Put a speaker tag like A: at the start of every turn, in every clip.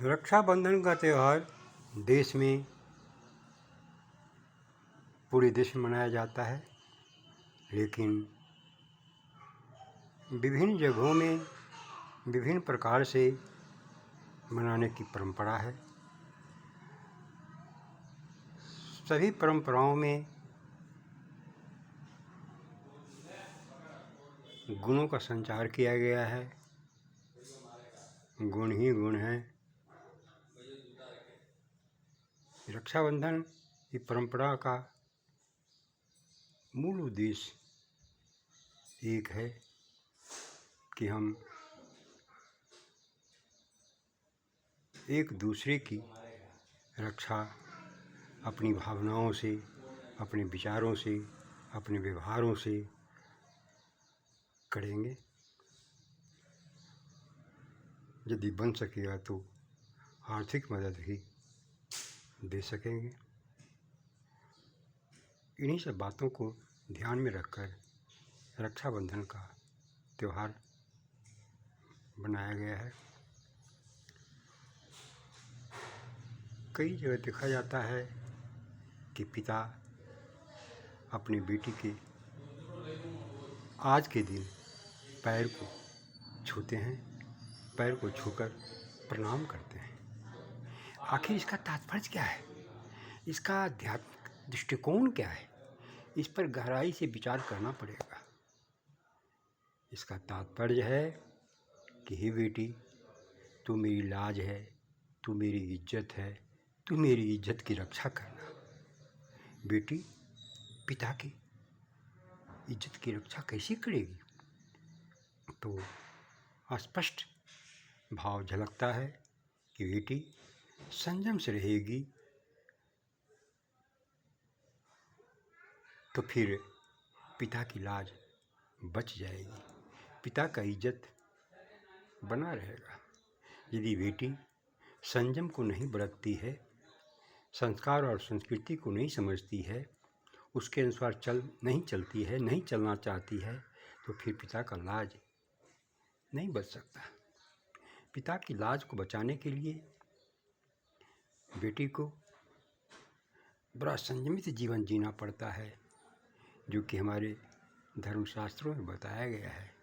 A: रक्षाबंधन का त्यौहार देश में पूरे देश में मनाया जाता है, लेकिन विभिन्न जगहों में विभिन्न प्रकार से मनाने की परंपरा है। सभी परंपराओं में गुणों का संचार किया गया है। गुण ही गुण हैं। रक्षाबंधन की परंपरा का मूल उद्देश्य एक है कि हम एक दूसरे की रक्षा अपनी भावनाओं से, अपने विचारों से, अपने व्यवहारों से करेंगे। यदि बन सकेगा तो आर्थिक मदद भी दे सकेंगे। इन्हीं सब बातों को ध्यान में रखकर रक्षाबंधन का त्यौहार बनाया गया है। कई जगह देखा जाता है कि पिता अपनी बेटी के आज के दिन पैर को छूते हैं, पैर को छूकर प्रणाम करते हैं। आखिर इसका तात्पर्य क्या है? इसका आध्यात्मिक दृष्टिकोण क्या है? इस पर गहराई से विचार करना पड़ेगा। इसका तात्पर्य है कि हे बेटी, तू मेरी लाज है, तू मेरी इज्जत है, तू मेरी इज्जत की रक्षा करना। बेटी पिता की इज्जत की रक्षा कैसे करेगी? तो स्पष्ट भाव झलकता है कि बेटी संयम से रहेगी तो फिर पिता की लाज बच जाएगी, पिता का इज्जत बना रहेगा। यदि बेटी संयम को नहीं बरतती है, संस्कार और संस्कृति को नहीं समझती है, उसके अनुसार नहीं चलती है, नहीं चलना चाहती है, तो फिर पिता का लाज नहीं बच सकता। पिता की लाज को बचाने के लिए बेटी को बड़ा संयमित जीवन जीना पड़ता है, जो कि हमारे धर्मशास्त्रों में बताया गया है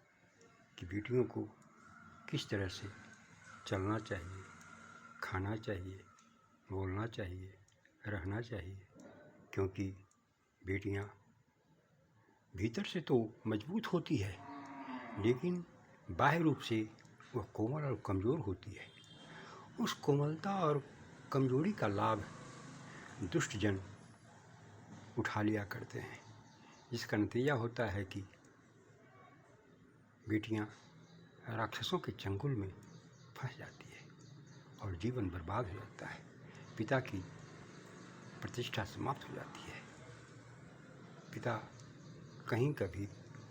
A: कि बेटियों को किस तरह से चलना चाहिए, खाना चाहिए, बोलना चाहिए, रहना चाहिए। क्योंकि बेटियां भीतर से तो मजबूत होती है, लेकिन बाह्य रूप से वह कोमल और कमज़ोर होती है। उस कोमलता और कमज़ोरी का लाभ दुष्ट जन उठा लिया करते हैं, जिसका नतीजा होता है कि बेटियां राक्षसों के चंगुल में फंस जाती है और जीवन बर्बाद हो जाता है। पिता की प्रतिष्ठा समाप्त हो जाती है। पिता कहीं कभी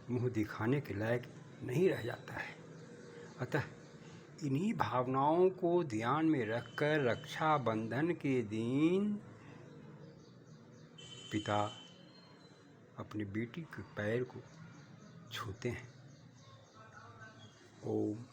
A: मुंह दिखाने के लायक नहीं रह जाता है। अतः इन्हीं भावनाओं को ध्यान में रखकर रक्षाबंधन के दिन पिता अपनी बेटी के पैर को छूते हैं। ओम।